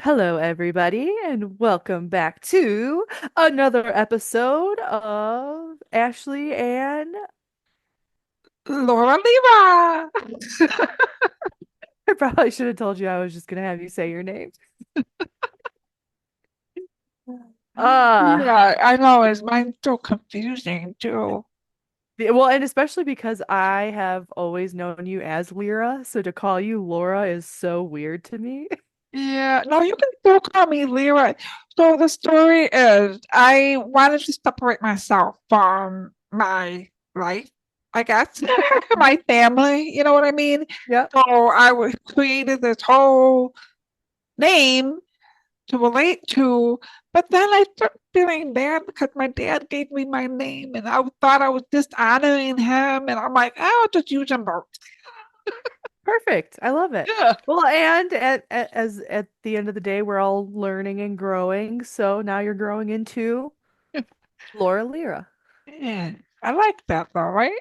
Hello, everybody, and welcome back to another episode of Ashley and Laura Lyra. I probably should have told you I was just gonna have you say your name. Uh, Yeah, I know. Is mine so confusing too? well, and especially because I have always known you as Lyra, so to call you Laura is so weird to me. Yeah, no, you can still call me Lyra. So the story is, I wanted to separate myself from my life, I guess, my family. You know what I mean? Yep. So created this whole name to relate to. But then I started feeling bad because my dad gave me my name and I thought I was dishonoring him. And I'm like, I'll just use them both. Perfect. I love it. Yeah. Well, and at the end of the day, we're all learning and growing, so now you're growing into Laura Lyra. Yeah. I like that though, right?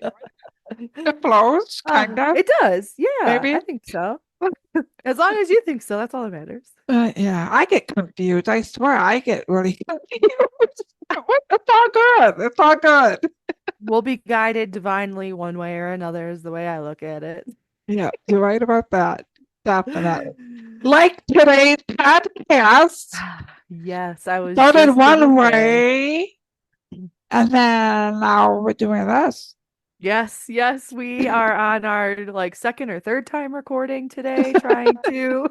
It flows, kind of, It does. Yeah, maybe. I think so. As long as you think so, that's all that matters. Yeah, I get confused. I swear I get really confused. It's all good. It's all good. We'll be guided divinely one way or another, is the way I look at it. Yeah, you're right about that. Definitely. Like today's podcast Yes, I was started just gonna one say. way. And then now we're doing this. Yes, yes, we are on our like second or third time recording today, trying to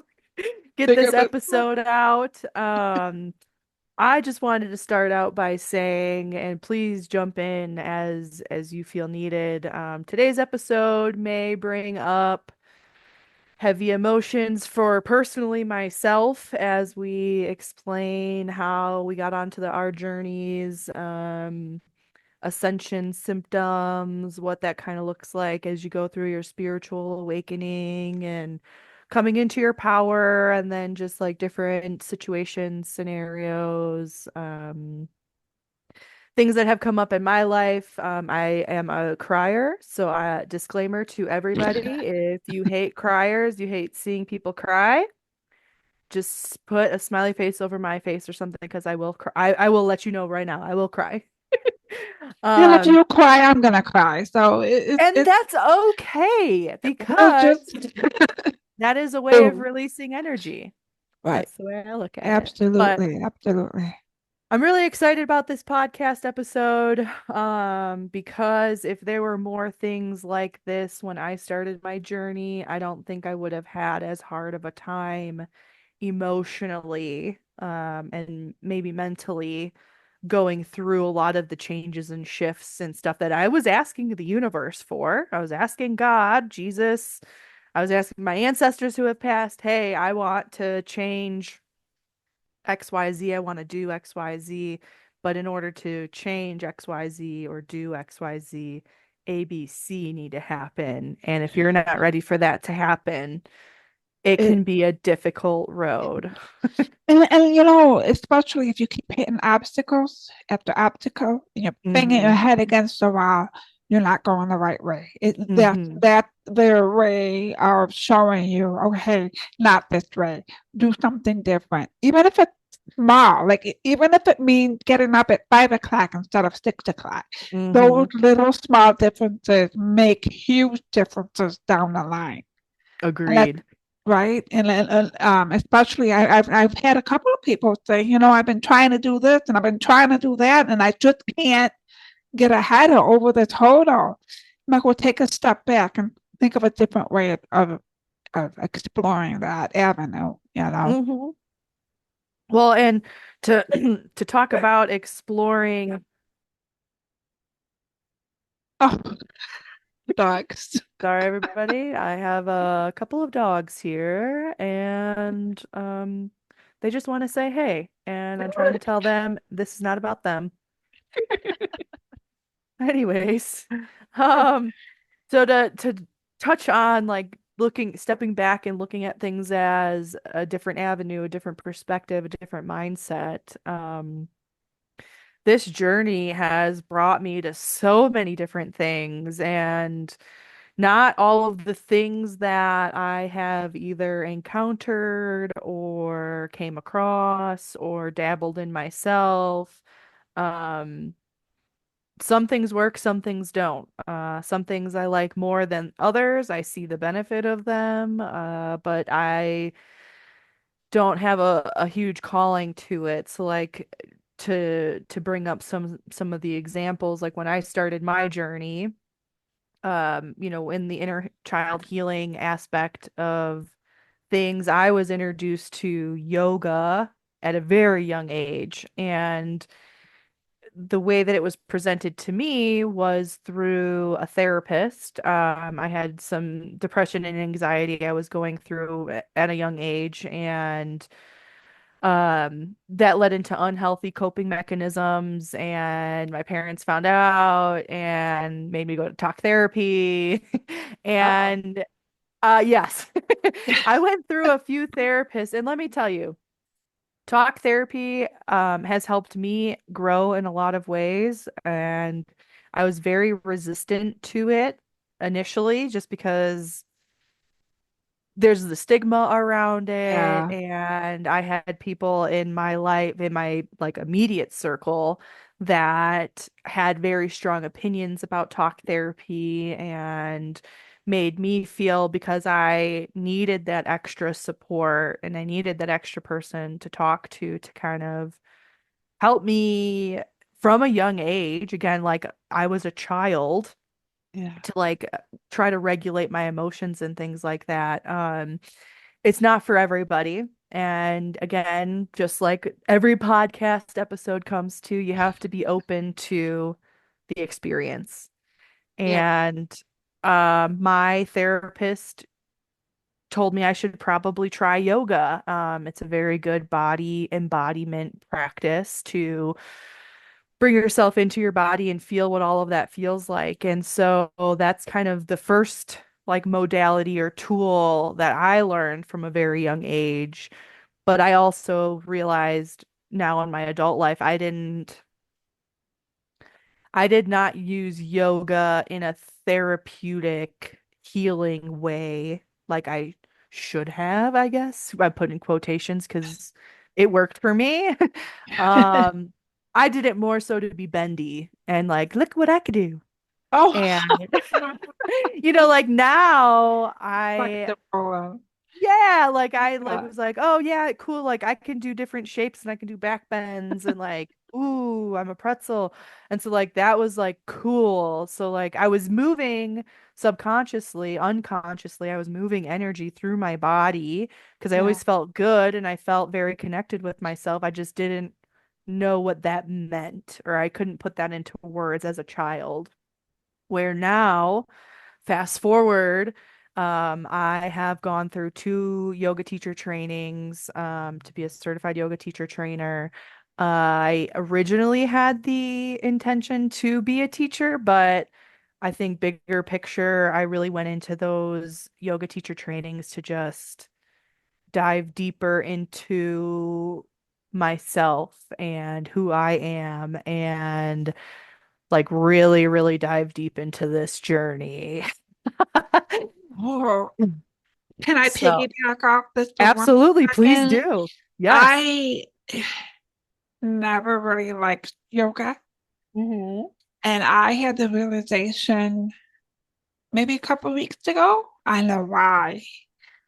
get Figure this this episode out. I just wanted to start out by saying, and please jump in as you feel needed. Today's episode may bring up heavy emotions for personally myself as we explain how we got onto our journeys, ascension symptoms, what that kind of looks like as you go through your spiritual awakening and coming into your power, and then just like different situations, scenarios, things that have come up in my life. I am a crier, so disclaimer to everybody, if you hate criers, you hate seeing people cry, just put a smiley face over my face or something because I will cry. I will let you know right now. I will cry. Yeah, if Um, you cry, I'm gonna cry. So and that's okay we'll because just that is a way of do. releasing energy. Right. That's the way I look at it. But Absolutely. Absolutely. I'm really excited about this podcast episode, because if there were more things like this when I started my journey, I don't think I would have had as hard of a time emotionally, and maybe mentally going through a lot of the changes and shifts and stuff that I was asking the universe for. I was asking God, Jesus, I was asking my ancestors who have passed, hey, I want to change XYZ. I want to do XYZ. But in order to change XYZ or do XYZ, ABC need to happen. And if you're not ready for that to happen, it It, can be a difficult road. and you know, especially if you keep hitting obstacles after obstacle and you're banging your Hmm. head against the wall, you're not going the right way. Hmm. That's their way of showing you, okay, not this way. Do something different. Even if it's small, like even if it means getting up at 5 o'clock instead of 6 o'clock. Those Hmm. little small differences make huge differences down the line. Agreed. Right. And especially I've had a couple of people say, I've been trying to do this and I've been trying to do that, and I just can't get ahead or over this hurdle. I'm like, well, take a step back and think of a different way of exploring that avenue. Hmm. Well, and to to talk about exploring, Oh, dogs. sorry everybody, I have a couple of dogs here and they just want to say hey, and I'm trying to tell them this is not about them. Anyways, um so to touch on like looking stepping back and looking at things as a different avenue, a different perspective, a different mindset. This journey has brought me to so many different things, and not all of the things that I have either encountered or came across or dabbled in myself. Um, some things work, some things don't. Some things I like more than others. I see the benefit of them, but I don't have a huge calling to it. So like to bring up some of the examples, like when I started my journey, in the inner child healing aspect of things, I was introduced to yoga at a very young age. And the way that it was presented to me was through a therapist. I had some depression and anxiety I was going through at a young age, and that led into unhealthy coping mechanisms. And my parents found out and made me go to talk therapy. Uh-oh. And yes, I went through a few therapists, and let me tell you, talk therapy has helped me grow in a lot of ways, and I was very resistant to it initially just because there's the stigma around it, Yeah, and I had people in my life, in my like immediate circle, that had very strong opinions about talk therapy and made me feel, because I needed that extra support and I needed that extra person to talk to kind of help me from a young age, again, like I was a child, yeah, to like try to regulate my emotions and things like that. It's not for everybody. And again, just like every podcast episode comes to, you have to be open to the experience. yeah. And my therapist told me I should probably try yoga. It's a very good body embodiment practice to bring yourself into your body and feel what all of that feels like. And so that's kind of the first like modality or tool that I learned from a very young age. But I also realized now in my adult life, I did not use yoga in a therapeutic healing way like I should have, I guess. I put in quotations because it worked for me. Um, I did it more so to be bendy and like, look what I could do. Oh, And like now like I the yeah, like I like yeah, was like, oh yeah, cool. Like I can do different shapes and I can do back bends and like, ooh, I'm a pretzel. And so like that was like cool. So like I was moving subconsciously, unconsciously, I was moving energy through my body because I yeah, always felt good and I felt very connected with myself. I just didn't know what that meant, or I couldn't put that into words as a child. Where now, fast forward, I have gone through two yoga teacher trainings to be a certified yoga teacher trainer. I originally had the intention to be a teacher, but I think bigger picture, I really went into those yoga teacher trainings to just dive deeper into myself and who I am, and like really, really dive deep into this journey. oh, can I So, piggyback off this for one absolutely, please second? do. Yes. I never really liked yoga, Hmm. and I had the realization maybe a couple of weeks ago. I know why.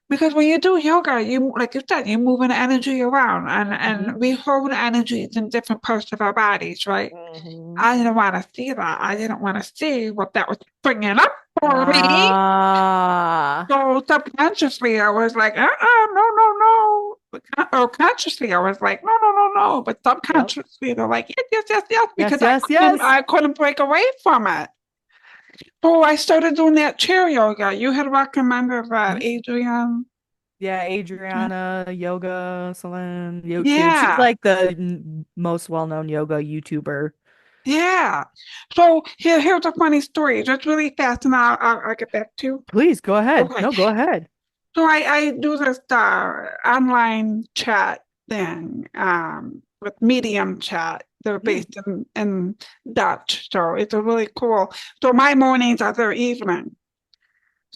Because when you do yoga, you like you said, you're moving energy around, and we hold energies in different parts of our bodies, right? Hmm. I didn't want to see that. I didn't want to see what that was bringing up for me. Ah, So subconsciously, I was like, no, no, no. Or consciously, I was like, no, no, no, no. But yep. subconsciously, they're like, yes, yes, yes, yes, Yes, because yes, yes. I couldn't break away from it. So I started doing that chair yoga. You had recommended that, Mhm. Adrian. Yeah, Adriana, yoga, Salon, YouTube. She's Yeah, like the most well-known yoga YouTuber. yeah. So here's a funny story. Just really fast, and I'll get back to you. Please go ahead. Okay. No, go ahead. So I do this online chat thing with Medium Chat. They're Mm. based in Dutch, so it's a really cool. So my mornings are their evening.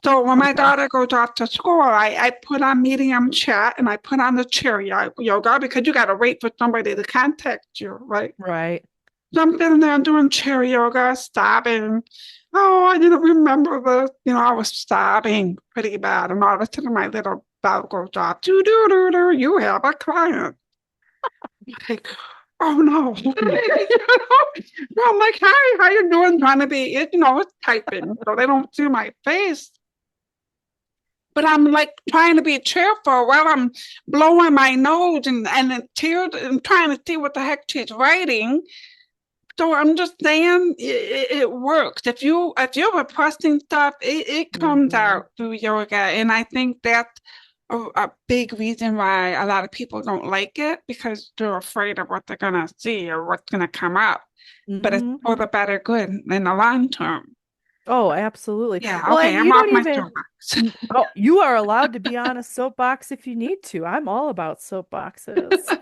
So when my Okay. daughter goes off to school, I put on medium chat and I put on the chair yoga because you got to wait for somebody to contact you, right? Right. So I'm sitting there doing chair yoga, stopping. Oh, I didn't remember this. I was sobbing pretty bad. And all of a sudden, my little bell goes off. Do, do, do, do. You have a client. Like, oh no. So I'm like, hi, how you doing? Trying to be, it's typing. So they don't see my face. But I'm like trying to be cheerful while I'm blowing my nose and the tears and trying to see what the heck she's writing. So I'm just saying it works. If you're repressing stuff, it comes Hmm. out through yoga, and I think that's a big reason why a lot of people don't like it because they're afraid of what they're gonna see or what's gonna come up. But it's Hmm. for the better good in the long term. Oh, absolutely. Yeah. Well, Okay. and I'm you off don't my even, soapbox. oh, you are allowed to be on a soapbox if you need to. I'm all about soapboxes.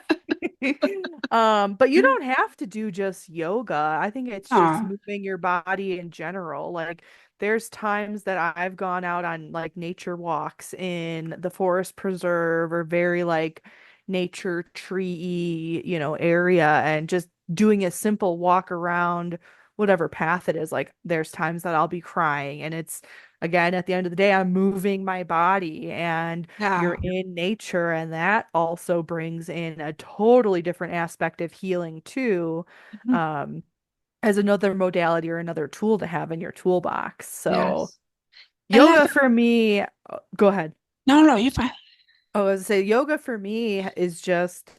But you don't have to do just yoga. I think it's just Oh, moving your body in general. Like there's times that I've gone out on like nature walks in the forest preserve or very like nature tree, area and just doing a simple walk around whatever path it is. Like there's times that I'll be crying and it's again at the end of the day I'm moving my body and you're yeah. in nature and that also brings in a totally different aspect of healing too, Mhm. um, as another modality or another tool to have in your toolbox. So Yes. And then, yoga for me, go ahead. no, no, you fine. Oh, I was gonna say yoga for me is just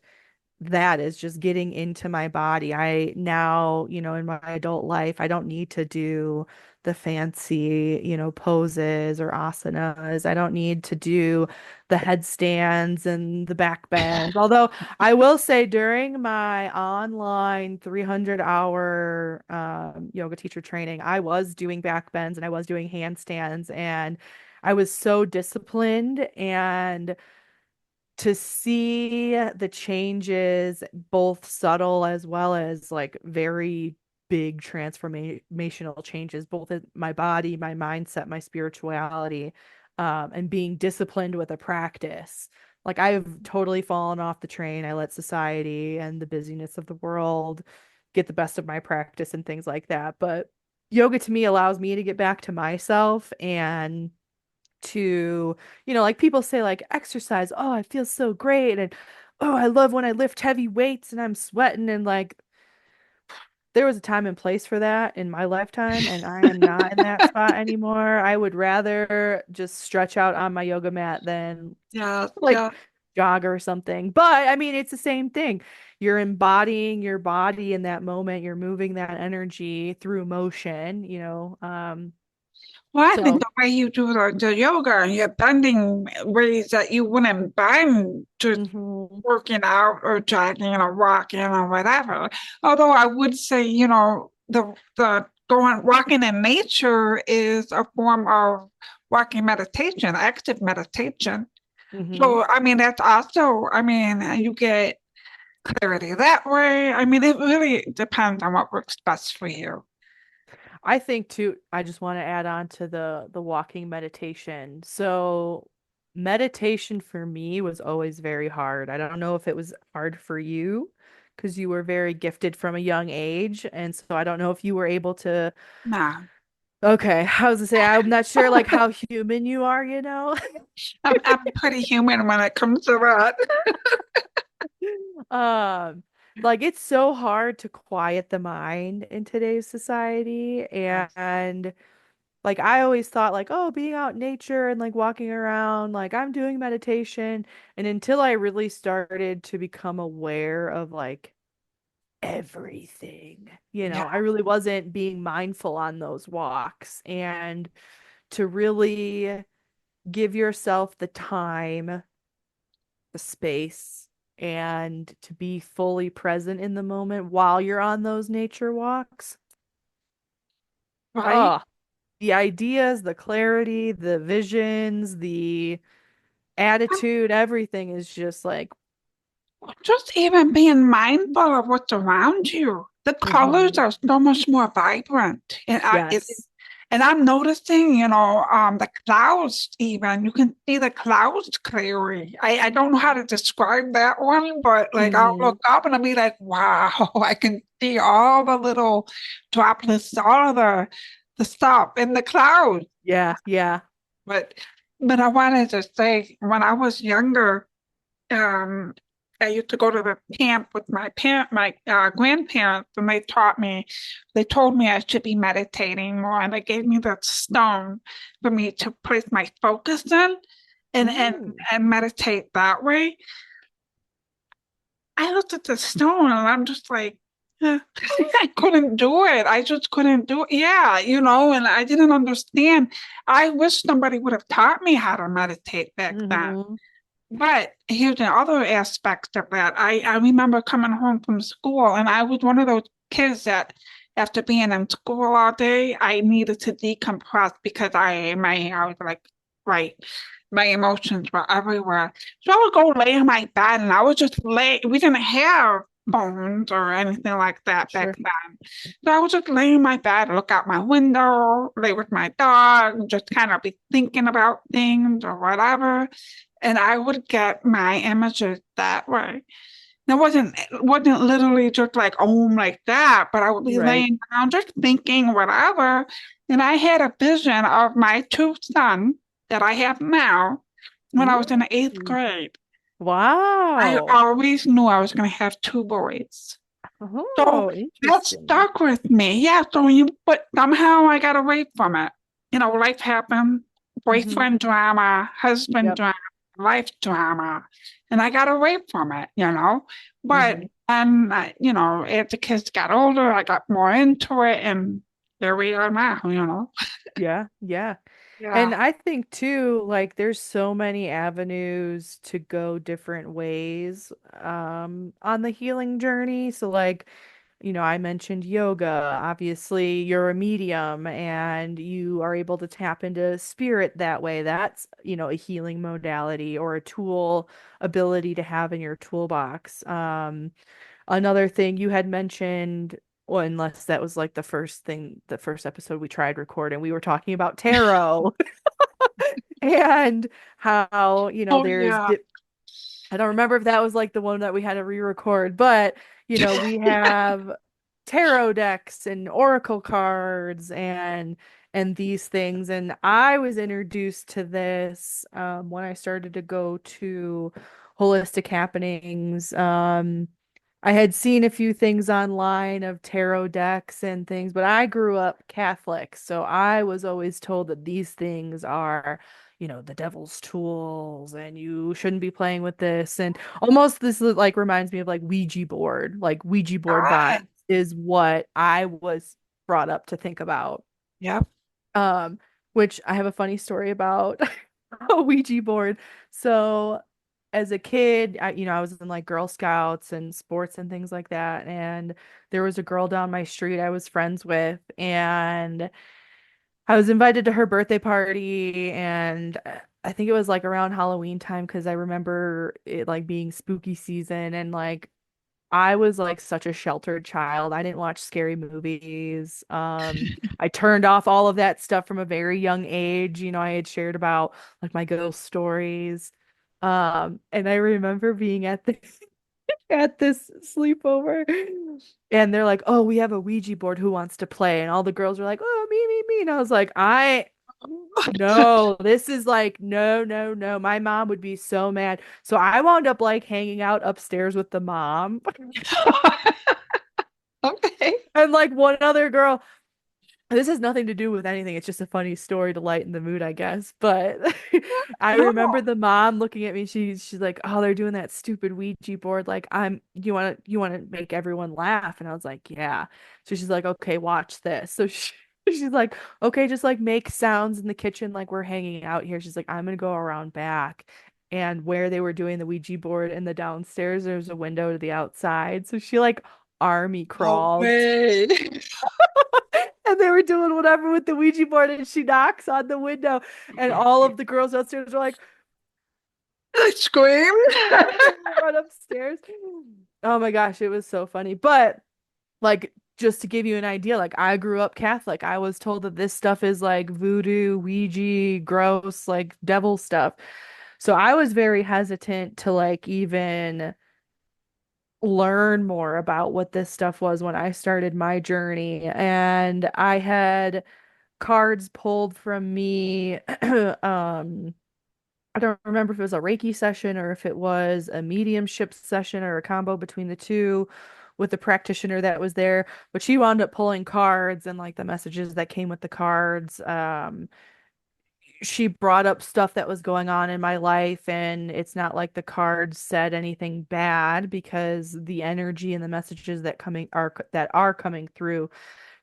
that is just getting into my body. I now, in my adult life, I don't need to do the fancy, poses or asanas. I don't need to do the headstands and the back bends. Although I will say during my online 300-hour yoga teacher training, I was doing back bends and I was doing handstands and I was so disciplined and to see the changes, both subtle as well as like very big transformational changes, both in my body, my mindset, my spirituality, and being disciplined with a practice. Like I've totally fallen off the train. I let society and the busyness of the world get the best of my practice and things like that. But yoga to me allows me to get back to myself and to, like people say like exercise, oh, I feel so great and oh, I love when I lift heavy weights and I'm sweating and like there was a time and place for that in my lifetime and I am not in that spot anymore. I would rather just stretch out on my yoga mat than Yeah, like yeah. jog or something. But I mean, it's the same thing. You're embodying your body in that moment. You're moving that energy through motion. Well, I think So, the way you do the yoga and you're bending ways that you wouldn't bend just mhm. working out or jogging or walking or whatever. Although I would say, the going walking in nature is a form of walking meditation, active meditation. Mhm. So, I mean, that's also, I mean, you get clarity that way. I mean, it really depends on what works best for you. I think too, I just want to add on to the walking meditation. So meditation for me was always very hard. I don't know if it was hard for you because you were very gifted from a young age. And so I don't know if you were able to, Nah, okay, I was to say, I'm not sure like how human you are. I'm pretty human when it comes to that. Um, like it's so hard to quiet the mind in today's society and like I always thought like, oh, being out in nature and like walking around, like I'm doing meditation. And until I really started to become aware of like everything, Yeah. I really wasn't being mindful on those walks. And to really give yourself the time, the space, and to be fully present in the moment while you're on those nature walks. Right. Oh, the ideas, the clarity, the visions, the attitude, everything is just like, Just even being mindful of what's around you. The colors mhm. are so much more vibrant. And Yes. And I'm noticing, the clouds even. You can see the clouds clearly. I don't know how to describe that one, but like I'll Hmm. look up and I'll be like, wow, I can see all the little droplets, all of the stuff in the clouds. Yeah, yeah. But but I wanted to say when I was younger, um, I used to go to the camp with my grandparents, and they told me I should be meditating more, and they gave me that stone for me to place my focus in and and Mm. and meditate that way. I looked at the stone and I'm just like, I couldn't do it. I just couldn't do it. Yeah, and I didn't understand. I wish somebody would have taught me how to meditate back then. Hmm. But here's the other aspect of that. I remember coming home from school, and I was one of those kids that after being in school all day, I needed to decompress because I was like, right, my emotions were everywhere. So I would go lay in my bed and I would just lay. We didn't have phones or anything like that back Sure. then. So I would just lay in my bed, look out my window, lay with my dog, and just kind of be thinking about things or whatever, and I would get my images that way. It wasn't literally just like like that, but I would be Right. laying down just thinking whatever. And I had a vision of my two sons that I have now when I Ooh. was in the eighth grade. I Wow. always knew I was going to have two boys. So Oh, that interesting. stuck with me. Yeah, but somehow I got away from it. Life happened, Hmm. boyfriend drama, husband Yep. drama, life drama, and I got away from it. But, Hmm. as the kids got older, I got more into it, and here we are now. Yeah, yeah. And Yeah. I think too, like there's so many avenues to go different ways on the healing journey. So like, I mentioned yoga. Obviously, you're a medium and you are able to tap into spirit that way. That's, a healing modality or a tool ability to have in your toolbox. Another thing you had mentioned, well, unless that was like the first episode we tried recording, we were talking about tarot and how, Oh, there's yeah. I don't remember if that was like the one that we had to re-record, but we have tarot decks and oracle cards and these things. And I was introduced to this when I started to go to holistic happenings. I had seen a few things online of tarot decks and things, but I grew up Catholic, so I was always told that these things are, the devil's tools and you shouldn't be playing with this. And almost this like reminds me of like Ouija board, like Ouija board vibes Ah, is what I was brought up to think about. yep. Um, which I have a funny story about a Ouija board. So as a kid, I was in like Girl Scouts and sports and things like that. And there was a girl down my street I was friends with, and I was invited to her birthday party. And I think it was like around Halloween time because I remember it like being spooky season. And like I was like such a sheltered child. I didn't watch scary movies. I turned off all of that stuff from a very young age. I had shared about like my ghost stories. And I remember being at the at this sleepover and they're like, "Oh, we have a Ouija board. Who wants to play?" And all the girls were like, "Oh, me, me, me." And I was like, no, this is like, no, no, no. My mom would be so mad. So I wound up like hanging out upstairs with the mom Okay. and like one other girl. This has nothing to do with anything. It's just a funny story to lighten the mood, I guess. But I remember No. the mom looking at me. She's like, "Oh, they're doing that stupid Ouija board. Like, you want to make everyone laugh." And I was like, "Yeah." So she's like, "Okay, watch this." So she's like, "Okay, just like make sounds in the kitchen like we're hanging out here." She's like, "I'm gonna go around back." And where they were doing the Ouija board in the downstairs, there's a window to the outside. So she like army No crawled way. and they were doing whatever with the Ouija board, and she knocks on the window, and all of the girls downstairs are like, I screamed. and they run upstairs. Oh my gosh, it was so funny. But like just to give you an idea, like I grew up Catholic. I was told that this stuff is like voodoo, Ouija, gross, like devil stuff. So I was very hesitant to like even learn more about what this stuff was when I started my journey. And I had cards pulled from me. I don't remember if it was a Reiki session or if it was a mediumship session or a combo between the two with the practitioner that was there. But she wound up pulling cards and like the messages that came with the cards. She brought up stuff that was going on in my life, and it's not like the cards said anything bad because the energy and the messages that are coming through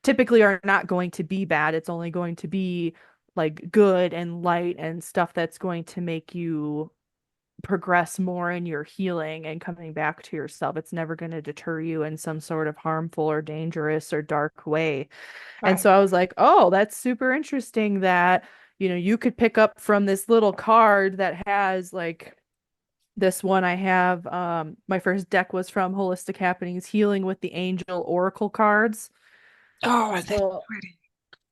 typically are not going to be bad. It's only going to be like good and light and stuff that's going to make you progress more in your healing and coming back to yourself. It's never going to deter you in some sort of harmful or dangerous or dark way. And Right. so I was like, oh, that's super interesting that, you could pick up from this little card that has like this one I have. My first deck was from Holistic Happenings Healing with the Angel Oracle cards. Oh, that's So pretty.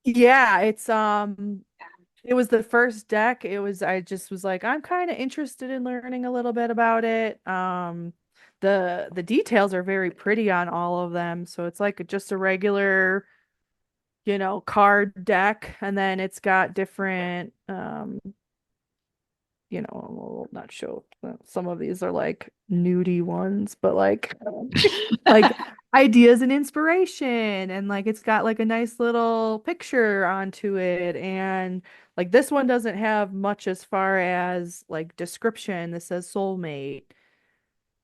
yeah, it was the first deck. I just was like, I'm kind of interested in learning a little bit about it. The details are very pretty on all of them. So it's like just a regular, card deck, and then it's got different we'll not show some of these are like nudie ones, but like like ideas and inspiration, and like it's got like a nice little picture onto it, and like this one doesn't have much as far as like description. This says soulmate.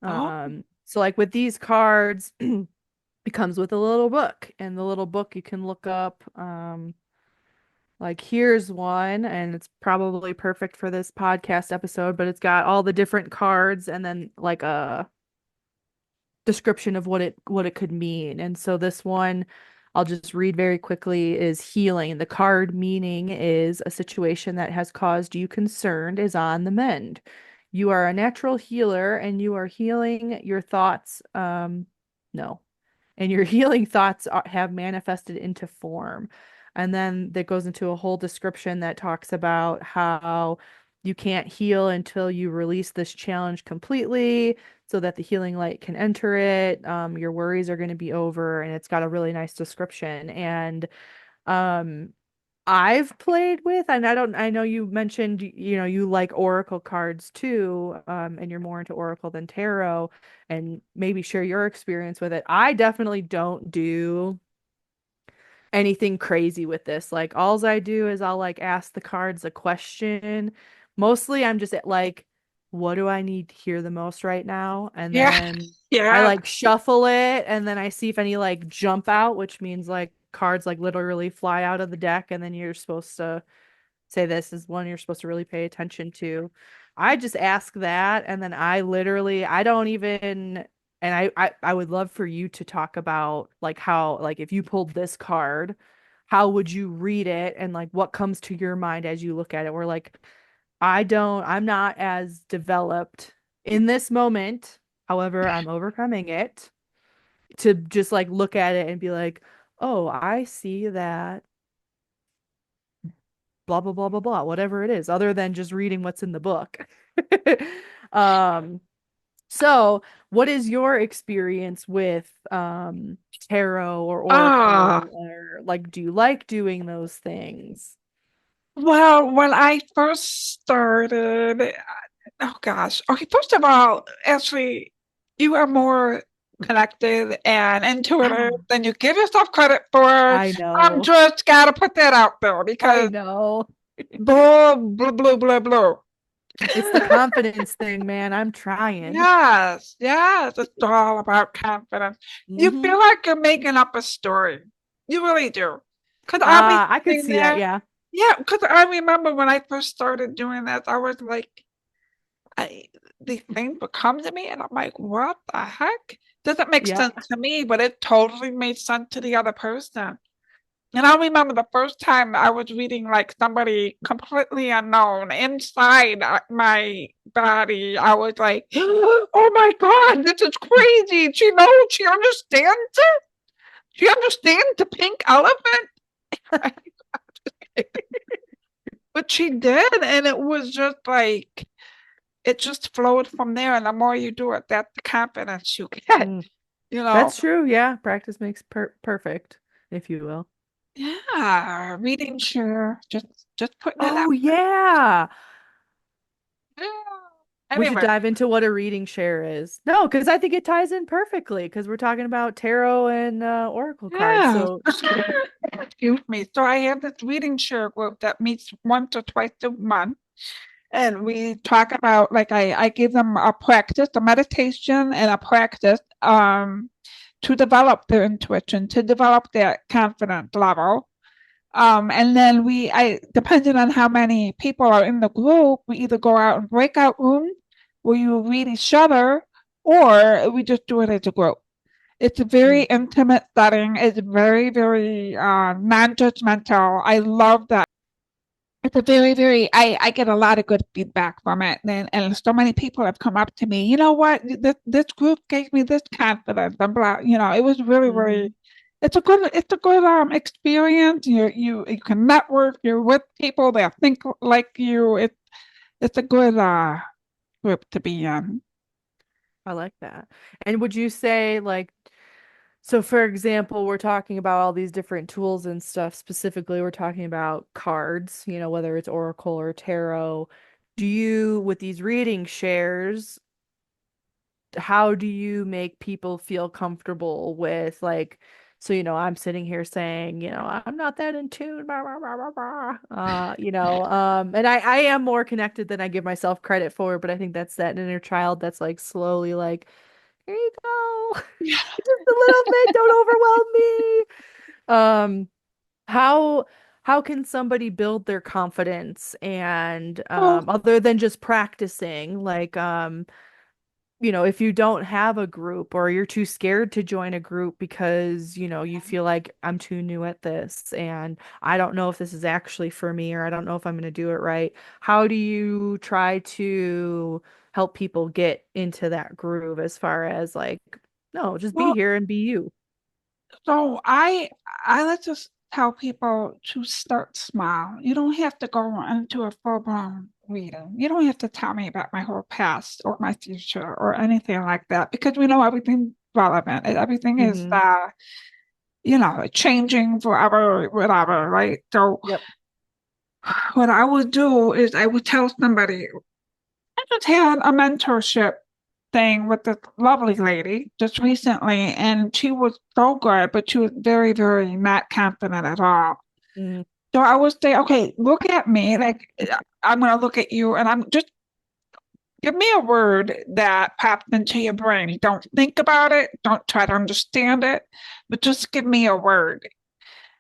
Oh, So like with these cards, it comes with a little book, and the little book you can look up like here's one, and it's probably perfect for this podcast episode, but it's got all the different cards and then like a description of what it could mean. And so this one I'll just read very quickly is healing. The card meaning is a situation that has caused you concern is on the mend. You are a natural healer and you are healing your thoughts. No, and your healing thoughts have manifested into form. And then that goes into a whole description that talks about how you can't heal until you release this challenge completely so that the healing light can enter it. Your worries are going to be over, and it's got a really nice description. And um, I've played with, and I know you mentioned, you like Oracle cards too, and you're more into Oracle than Tarot, and maybe share your experience with it. I definitely don't do anything crazy with this. Like, alls I do is I'll like ask the cards a question. Mostly I'm just at like, what do I need to hear the most right now? And yeah, then I yeah. like shuffle it, and then I see if any like jump out, which means like cards like literally fly out of the deck, and then you're supposed to say this is one you're supposed to really pay attention to. I just ask that, and then I don't even, and I would love for you to talk about like how, like if you pulled this card, how would you read it, and like what comes to your mind as you look at it? We're like, I'm not as developed in this moment. However, I'm overcoming it to just like look at it and be like, oh, I see that blah blah blah blah blah, whatever it is, other than just reading what's in the book. um, so what is your experience with tarot or Ah, oracle, or like do you like doing those things? well, when I first started, oh gosh. Okay, first of all, actually, you are more connected and intuitive Oh, than you give yourself credit for. I I'm know. just gotta put that out there I because know. blah, blah, blah, blah, blah. It's the confidence thing, man. I'm trying. Yes, yes, it's all about confidence. You Hmm. feel like you're making up a story. You really do. Because I'll be I could sitting see that, there. yeah. Yeah, because I remember when I first started doing this, I was like, I, these things would come to me, and I'm like, what the heck? Doesn't make Yeah. sense to me, but it totally made sense to the other person. And I remember the first time I was reading like somebody completely unknown inside my body. I was like, oh my God, this is crazy. She knows, she understands it. Do you understand the pink elephant? But she did, and it was just like it just flowed from there. And the more you do it, that's the confidence you get, Mm, you know. that's true. Yeah, practice makes perfect, if you will. Yeah, reading sure, just putting it out. Oh yeah. Yeah. We should Anyway, dive into what a reading share is. No, because I think it ties in perfectly because we're talking about tarot and oracle cards. yeah. So, Excuse me. So I have this reading share group that meets once or twice a month. And we talk about like I give them a practice, a meditation and a practice to develop their intuition, to develop their confidence level. And then I depending on how many people are in the group, we either go out in breakout rooms where you read each other, or we just do it as a group. It's a very mm, intimate setting. It's very, very non-judgmental. I love that. It's a I get a lot of good feedback from it. And so many people have come up to me, you know what, this group gave me this confidence and blah, it was really, really, mhm. it's a good experience. You can network, you're with people that think like you. It's a good group to be in. I like that. And would you say like so for example, we're talking about all these different tools and stuff. Specifically, we're talking about cards, whether it's oracle or tarot. Do you, with these reading shares, how do you make people feel comfortable with like so I'm sitting here saying I'm not that in tune blah, blah, blah, blah, blah. And I am more connected than I give myself credit for, but I think that's that inner child that's like slowly like here you go just a little bit, don't overwhelm me. Um how how can somebody build their confidence and Well, other than just practicing like if you don't have a group or you're too scared to join a group because, you feel like I'm too new at this and I don't know if this is actually for me or I don't know if I'm going to do it right. How do you try to help people get into that groove as far as like, no, just be well, here and be you? So I like to tell people to start small. You don't have to go into a full-blown reading. You don't have to tell me about my whole past or my future or anything like that because we know everything's relevant. Everything is Hmm. changing forever, whatever, right? So Yep. what I would do is I would tell somebody, I just had a mentorship thing with this lovely lady just recently, and she was so good, but she was very, very not confident at all. Hmm. So I would say, okay, look at me. Like, I'm going to look at you, and I'm just give me a word that pops into your brain. Don't think about it. Don't try to understand it, but just give me a word.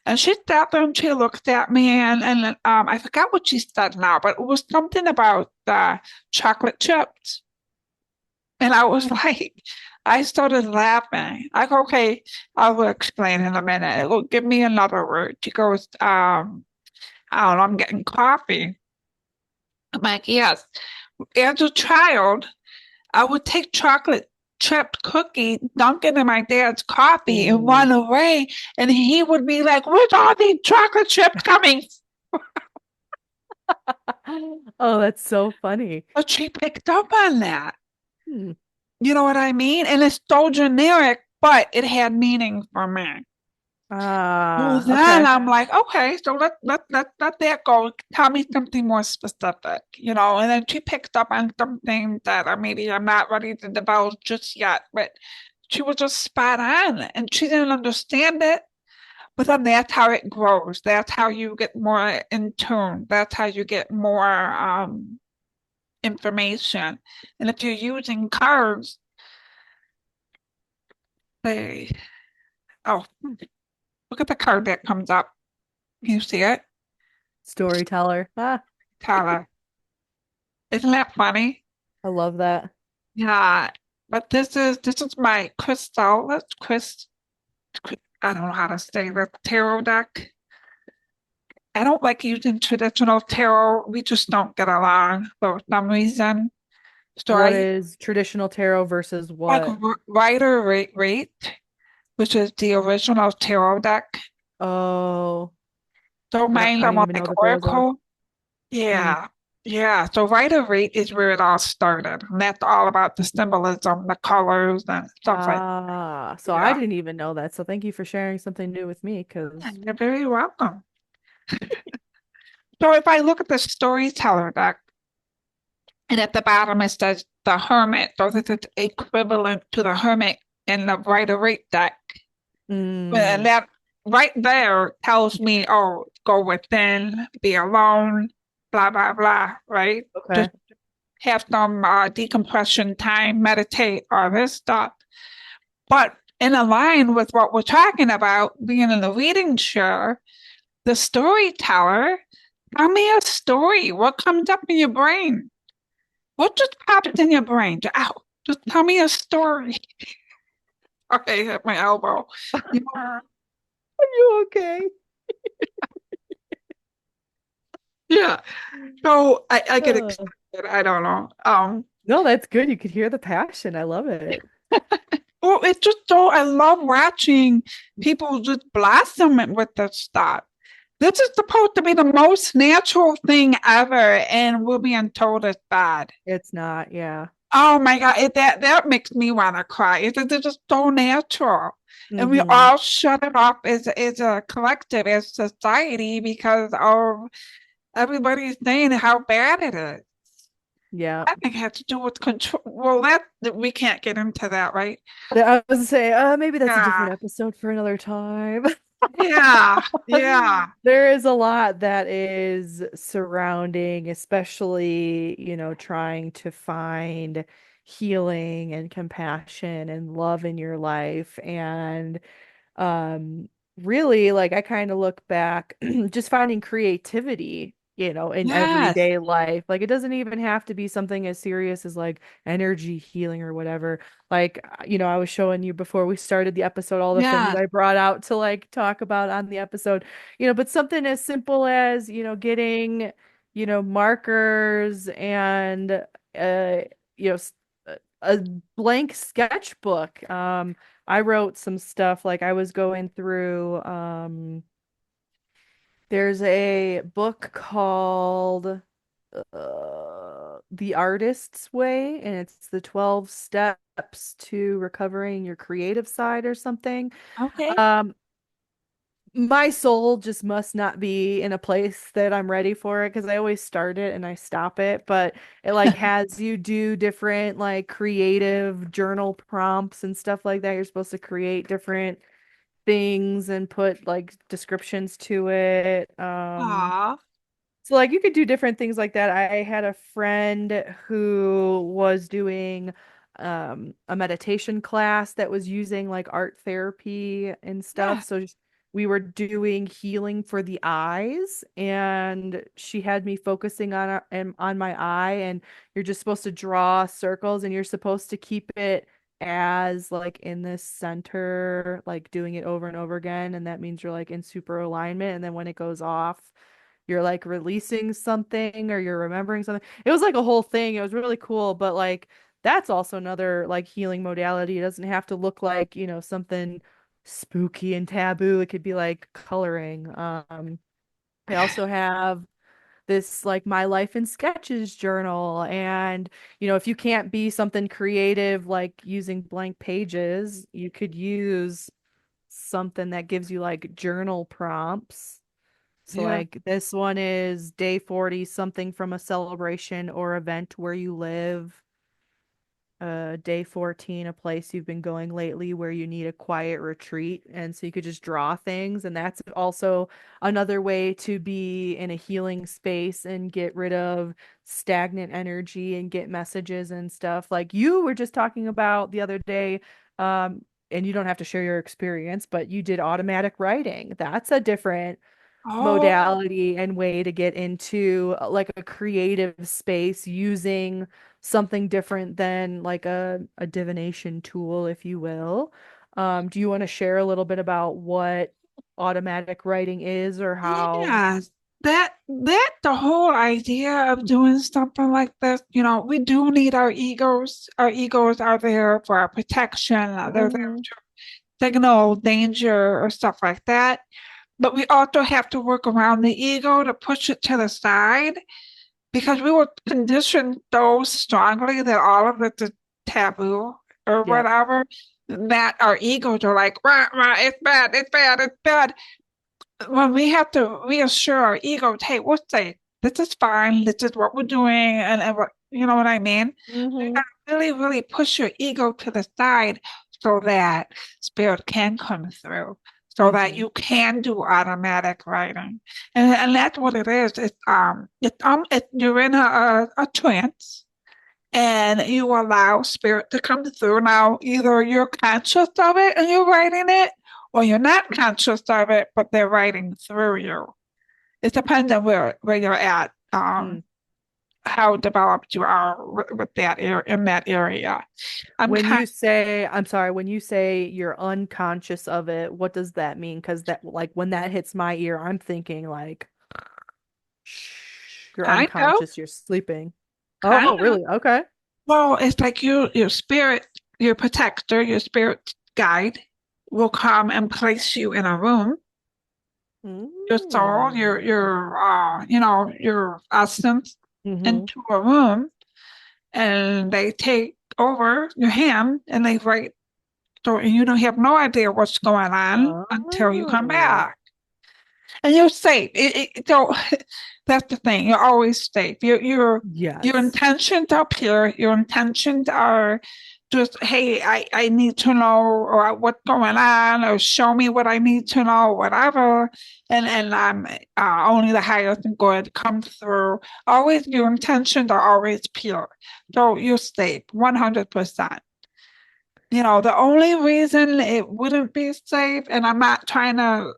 And she sat there and she looked at me, and I forgot what she said now, but it was something about chocolate chips. And I was like, I started laughing. I go, okay, I will explain in a minute. Well, give me another word. She goes, I don't know, I'm getting coffee. I'm like, yes. As a child, I would take chocolate chip cookie, dunk it in my dad's coffee, and Ooh. run away. And he would be like, where's all these chocolate chips coming? Oh, that's so funny. But she picked up on that. Hmm. You know what I mean? And it's so generic, but it had meaning for me. Well, Ah, then okay. I'm like, okay, so let that go. Tell me something more specific, And then she picked up on something that maybe I'm not ready to divulge just yet, but she was just spot on, and she didn't understand it. But then that's how it grows. That's how you get more in tune. That's how you get more information. And if you're using cards, they oh, look at the card that comes up. You see it? Storyteller. Ah, Tyler. Isn't that funny? I love that. Yeah, but this is my crystal. That's I don't know how to say the tarot deck. I don't like using traditional tarot. We just don't get along for some reason. So What I is traditional tarot versus like what? rider rate. which is the original tarot deck. Oh, So mine I are didn't more even know like that there was a. Oracle. Mm. Yeah. Yeah. So Rider Waite is where it all started. And that's all about the symbolism, the colors and stuff like So I yeah. didn't even know that. So thank you for sharing something new with me, Yeah, because you're very welcome. So if I look at the storyteller deck, and at the bottom it says the hermit, so this is equivalent to the hermit in the Rider Waite deck. And mm, that right there tells me, oh, go within, be alone, blah, blah, blah, right? okay. Just have some decompression time, meditate, all this stuff. But in line with what we're talking about, being in the reading chair, the storyteller, tell me a story. What comes up in your brain? What just popped in your brain? Ow, just tell me a story. Okay, hit my elbow. You know, Are you okay? yeah. So I get Uh, excited. I don't know. no, that's good. You could hear the passion. I love it. Well, it's just so I love watching people just blossom with this stuff. This is supposed to be the most natural thing ever, and we're being told it's bad. It's not, yeah. Oh my God, that makes me want to cry. It's just so natural. And we Hmm. all shut it off as a collective, as society, because of everybody's saying how bad it is. Yeah. I think it has to do with control. Well, that we can't get into that, right? I was gonna say, maybe that's a Yeah, different episode for another time. yeah, yeah, There is a lot that is surrounding, especially, trying to find healing and compassion and love in your life. And um really, like, I kind of look back just finding creativity, in yes, everyday life. Like, it doesn't even have to be something as serious as like energy healing or whatever. Like, I was showing you before we started the episode all the things yes, I brought out to like talk about on the episode, but something as simple as, getting, markers and you know s- a blank sketchbook. I wrote some stuff, like I was going through there's a book called The Artist's Way, and it's the 12 steps to recovering your creative side or something. okay. Um my soul just must not be in a place that I'm ready for it, because I always start it and I stop it, but it like has you do different like creative journal prompts and stuff like that. You're supposed to create different things and put like descriptions to it. Aw, So like you could do different things like that. I had a friend who was doing a meditation class that was using like art therapy and stuff. yeah. So we were doing healing for the eyes, and she had me focusing on my eye, and you're just supposed to draw circles, and you're supposed to keep it as like in this center, like doing it over and over again, and that means you're like in super alignment, and then when it goes off, you're like releasing something or you're remembering something. It was like a whole thing. It was really cool, but like that's also another like healing modality. It doesn't have to look like, something spooky and taboo. It could be like coloring. I also have this like my life in sketches journal, and if you can't be something creative like using blank pages, you could use something that gives you like journal prompts. So Yeah. like this one is day 40, something from a celebration or event where you live. Day 14, a place you've been going lately where you need a quiet retreat. And so you could just draw things. And that's also another way to be in a healing space and get rid of stagnant energy and get messages and stuff. Like you were just talking about the other day, and you don't have to share your experience, but you did automatic writing. That's a different Oh, modality and way to get into like a creative space using something different than like a divination tool, if you will. Do you want to share a little bit about what automatic writing is or how? yes. That the whole idea of doing something like this, we do need our egos. Our egos are there for our protection. They're there Mhm. signal danger or stuff like that. But we also have to work around the ego to push it to the side because we were conditioned so strongly that all of it is taboo or Yep. whatever, that our egos are like, rah, rah, it's bad, it's bad, it's bad. When we have to reassure our egos, hey, we'll say, this is fine, this is what we're doing, and what, you know what I mean? You Hmm. gotta really, really push your ego to the side so that spirit can come through, so that Hmm. you can do automatic writing. And that's what it is. You're in a trance and you allow spirit to come through. Now, either you're conscious of it and you're writing it, or you're not conscious of it, but they're writing through you. It depends on where you're at, Mm. how developed you are with that in that area. I'm When kind you say, I'm sorry, when you say you're unconscious of it, what does that mean? Because that, like, when that hits my ear, I'm thinking like, shh, you're kind of, unconscious, you're sleeping. kind Oh, of. really? Okay. Well, it's like your spirit, your protector, your spirit guide will come and place you in a room. Your soul, Mm. your essence Hmm. into a room, and they take over your hand and they write. So you don't have no idea what's going on until you come Oh, back. And you're safe. So that's the thing. You're always safe. Your yes. intentions are pure. Your intentions are just, hey, I need to know or what's going on, or show me what I need to know, whatever. And only the highest and good come through. Always, your intentions are always pure. So you're safe, 100%. The only reason it wouldn't be safe, and I'm not trying to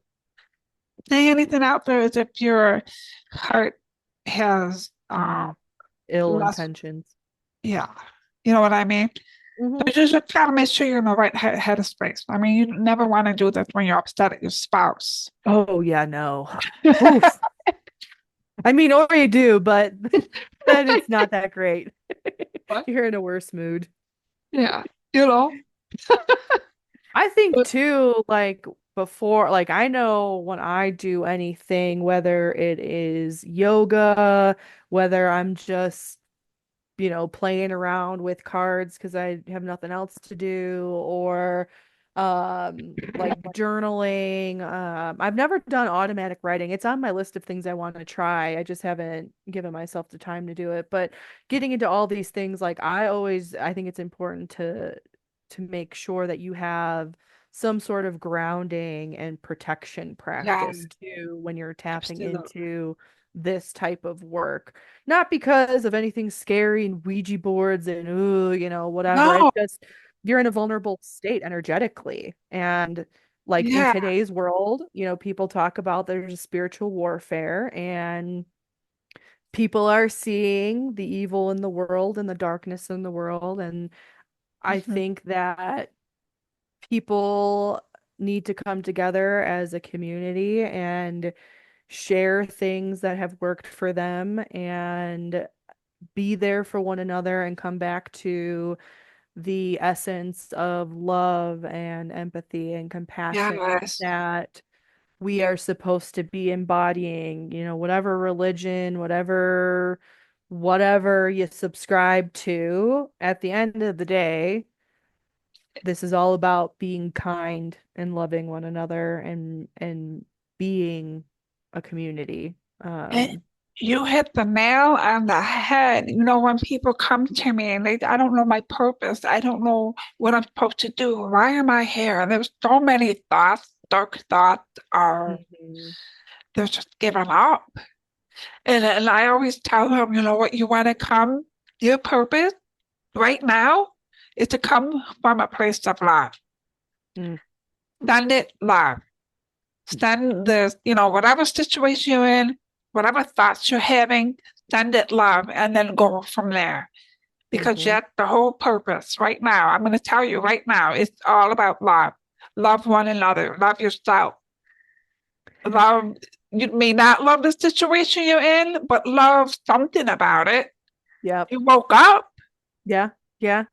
say anything out there, is if your heart has Mm. Ill less, intentions. yeah, you know what I mean? Hmm. So you just gotta make sure you're in the right headspace. I mean, you never want to do this when you're upset at your spouse. Oh, yeah, no. Oof. I mean, or you do, but then it's not that great. What? You're in a worse mood. Yeah, you know. I think But too, like before, like I know when I do anything, whether it is yoga, whether I'm just, playing around with cards because I have nothing else to do, or like journaling. I've never done automatic writing. It's on my list of things I want to try. I just haven't given myself the time to do it. But getting into all these things, like I think it's important to make sure that you have some sort of grounding and protection yeah, practice too when you're tapping absolutely. into this type of work. Not because of anything scary and Ouija boards and ooh, whatever. It's No, just you're in a vulnerable state energetically. And like in yeah, today's world, people talk about there's a spiritual warfare and people are seeing the evil in the world and the darkness in the world. And I mhm, think that people need to come together as a community and share things that have worked for them and be there for one another and come back to the essence of love and empathy and compassion yes. that we are supposed to be embodying, whatever religion, whatever you subscribe to, at the end of the day, this is all about being kind and loving one another and being a community. And you hit the nail on the head. When people come to me and I don't know my purpose, I don't know what I'm supposed to do. Why am I here? And there's so many thoughts, dark thoughts are Mhm. they're just giving up. And I always tell them, what you want to come, your purpose right now is to come from a place of love. Mm. Send it love. Send whatever situation you're in, whatever thoughts you're having, send it love and then go from there. Because Mhm. that's the whole purpose right now. I'm going to tell you right now, it's all about love. Love one another, love yourself. Love, you may not love the situation you're in, but love something about it. Yep. You woke up, Yeah. Yeah.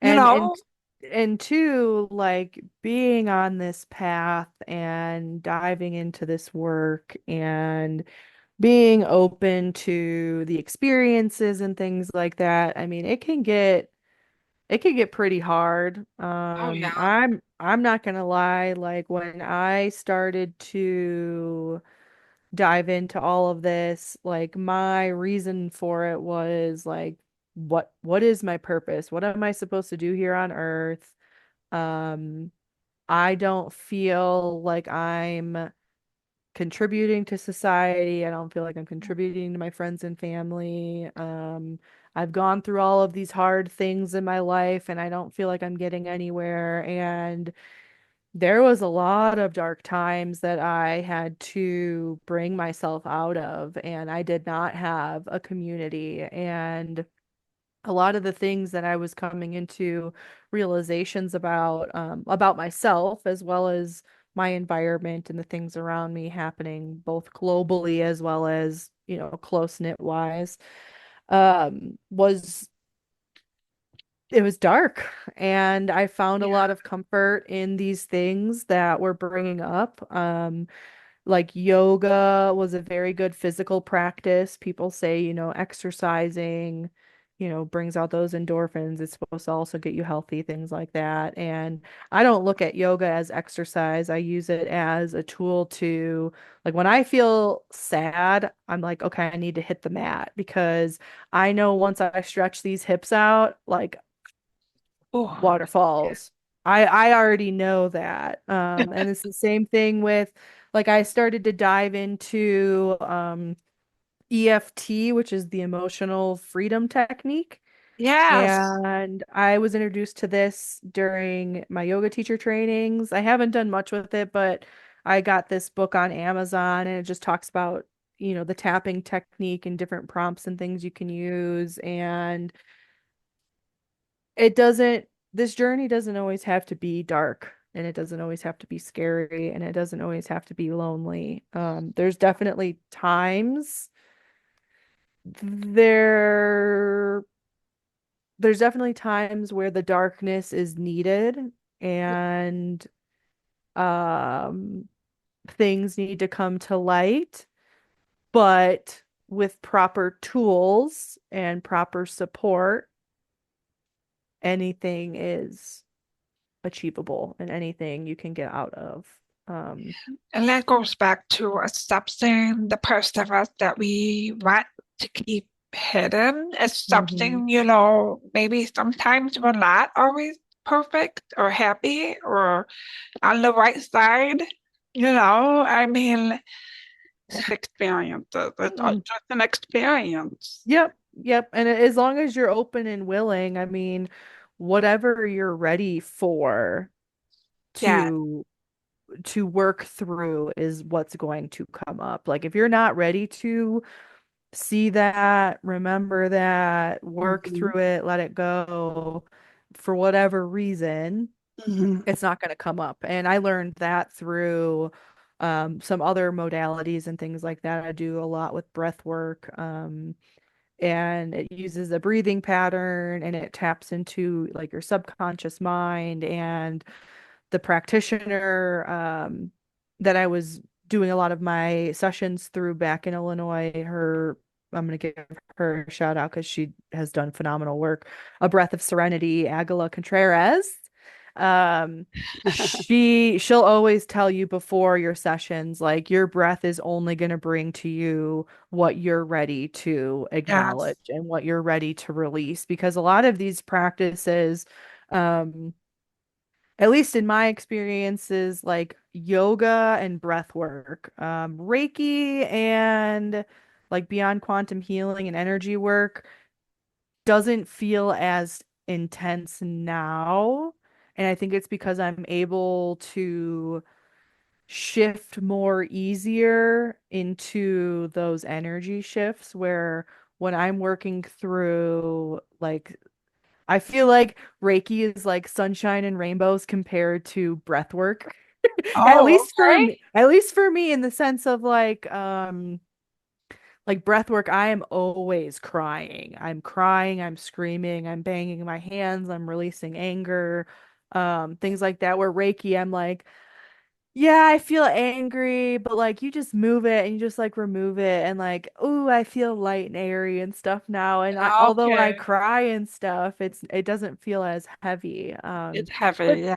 you And know. and two, like being on this path and diving into this work and being open to the experiences and things like that. I mean, it can get pretty hard. Oh yeah. I'm not gonna lie, like when I started to dive into all of this, like my reason for it was like what is my purpose? What am I supposed to do here on Earth? Um, I don't feel like I'm contributing to society. I don't feel like I'm contributing to my friends and family. I've gone through all of these hard things in my life and I don't feel like I'm getting anywhere. And there was a lot of dark times that I had to bring myself out of, and I did not have a community. And a lot of the things that I was coming into realizations about myself as well as my environment and the things around me happening both globally as well as, close-knit wise, was it was dark. And I found a Yeah. lot of comfort in these things that we're bringing up. Like yoga was a very good physical practice. People say, exercising, brings out those endorphins. It's supposed to also get you healthy, things like that. And I don't look at yoga as exercise. I use it as a tool to, like, when I feel sad, I'm like, okay, I need to hit the mat because I know once I stretch these hips out, like Oh. waterfalls. I already know that. And it's the same thing with like I started to dive into EFT, which is the emotional freedom technique. Yes. And I was introduced to this during my yoga teacher trainings. I haven't done much with it, but I got this book on Amazon and it just talks about, the tapping technique and different prompts and things you can use. And this journey doesn't always have to be dark and it doesn't always have to be scary and it doesn't always have to be lonely. There there's definitely times where the darkness is needed and um things need to come to light, but with proper tools and proper support, anything is achievable and anything you can get out of. Um, And that goes back to accepting the parts of us that we want to keep hidden. mhm. Accepting, maybe sometimes we're not always perfect or happy or on the right side. I mean, it's an experience. It's Mm. just an experience. Yep, yep. And as long as you're open and willing, I mean, whatever you're ready for Yeah. to to work through is what's going to come up. Like if you're not ready to see that, remember that, work Mhm. through it, let it go for whatever reason, Mhm. it's not going to come up. And I learned that through some other modalities and things like that. I do a lot with breath work. And it uses a breathing pattern and it taps into like your subconscious mind. And the practitioner that I was doing a lot of my sessions through back in Illinois, I'm going to give her a shout out because she has done phenomenal work. A Breath of Serenity, Agala Contreras. She'll always tell you before your sessions, like your breath is only going to bring to you what you're ready to Yes. acknowledge and what you're ready to release. Because a lot of these practices, um, at least in my experiences, like yoga and breath work, Reiki and like beyond quantum healing and energy work doesn't feel as intense now. And I think it's because I'm able to shift more easier into those energy shifts where when I'm working through like I feel like Reiki is like sunshine and rainbows compared to breath work. Oh, okay. At least for me in the sense of like breath work, I am always crying. I'm crying, I'm screaming, I'm banging my hands, I'm releasing anger. things like that. Where Reiki, I'm like, yeah, I feel angry, but like you just move it and you just like remove it and like, oh, I feel light and airy and stuff now. And although I Okay. cry and stuff, it doesn't feel as heavy. It's But heavy. Yeah.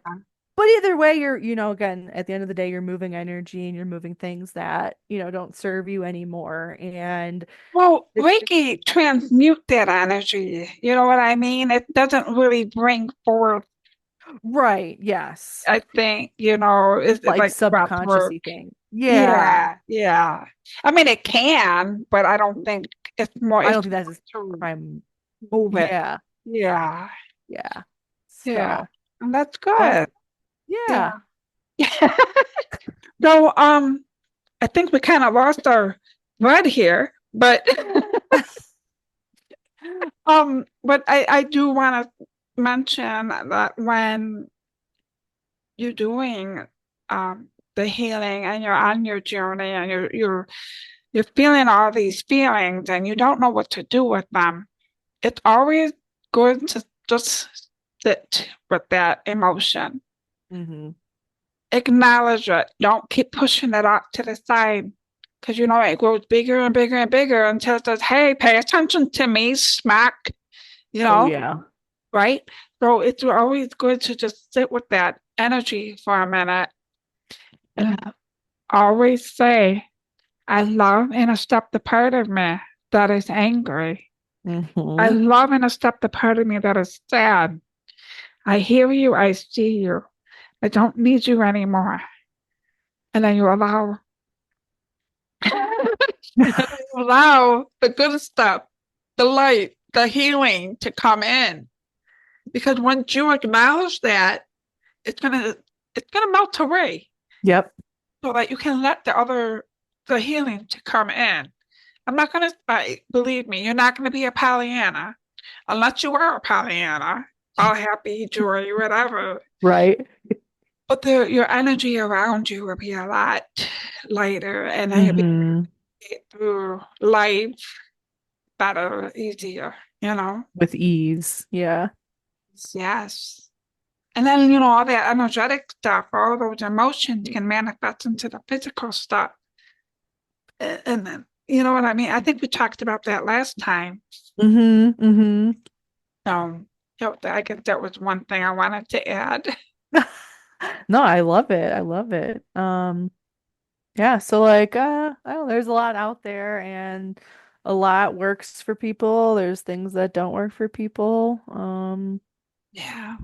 but either way, again, at the end of the day, you're moving energy and you're moving things that, don't serve you anymore. And Well, it's Reiki transmute that energy. You know what I mean? It doesn't really bring forth, right, yes. I think, it's Like like breath work. subconsciousy thing. Yeah. Yeah, yeah. I mean, it can, but I don't think I don't it's think that's more his to prime. move it. Yeah. Yeah, Yeah. yeah. So, And that's well, good. yeah. Yeah. Though, I think we kind of lost our thread here, but but I do want to mention that when you're doing the healing and you're on your journey and you're feeling all these feelings and you don't know what to do with them, it's always good to just sit with that emotion. Hmm. Acknowledge it. Don't keep pushing it off to the side because it grows bigger and bigger and bigger until it says, "Hey, pay attention to me, smack." You Oh, know, yeah. right? So it's always good to just sit with that energy for a minute and always say, "I love and accept the part of me that is angry. I Hmm. love and accept the part of me that is sad. I hear you. I see you. I don't need you anymore." And then you allow allow the good stuff, the light, the healing to come in. Because once you acknowledge that, it's gonna it's gonna melt away Yep. so that you can let the healing to come in. I'm not gonna believe me, you're not gonna be a Pollyanna unless you are a Pollyanna, all happy, joy, whatever. Right. But your energy around you will be a lot lighter and then you'll be Hmm. able to get through life better, easier, you know? With ease. Yeah. Yes. And then, all that energetic stuff, all those emotions can manifest into the physical stuff. And then, you know what I mean? I think we talked about that last time. Hmm. Hmm. I guess that was one thing I wanted to add. No, I love it. I love it. Yeah, so like I don't know, there's a lot out there and a lot works for people. There's things that don't work for people. Yeah.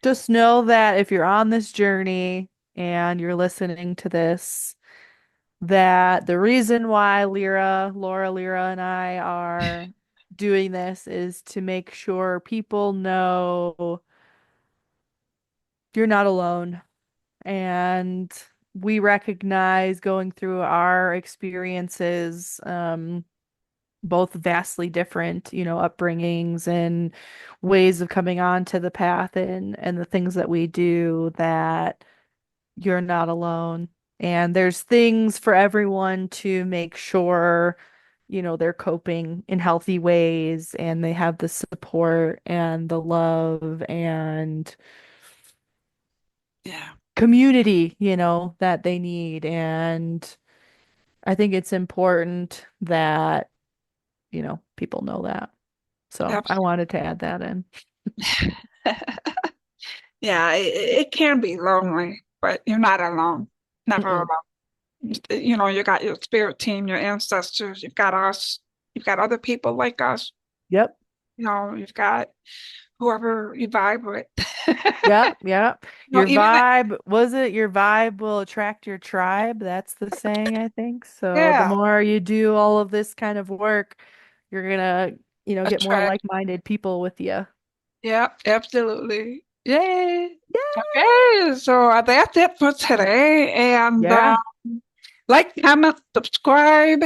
Just know that if you're on this journey and you're listening to this, that the reason why Lyra and I are doing this is to make sure people know you're not alone. And we recognize going through our experiences, both vastly different, upbringings and ways of coming onto the path and the things that we do, that you're not alone. And there's things for everyone to make sure, they're coping in healthy ways and they have the support and the love and Yeah. community, that they need. And I think it's important that, people know that. So I Absolutely. wanted to add that in. Yeah, it can be lonely, but you're not alone. Never Mm-mm. alone. You got your spirit team, your ancestors, you've got us, you've got other people like us, Yep. you've got whoever you vibe with. Yep. Yep. Your Even that, vibe, was it your vibe will attract your tribe? That's the saying, I think. So the yeah, more you do all of this kind of work, you're gonna, get more attract. like-minded people with you. Yeah, absolutely. Yay. Yeah. Okay, so that's it for today. And Yeah. like, comment, subscribe.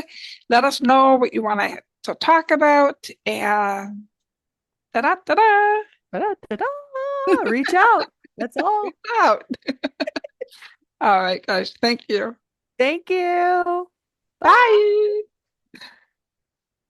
Let us know what you want to talk about. And ta-da, ta-da. Ta-da. Reach out. That's all. Out. All right, guys. Thank you. Thank you. Bye. Bye.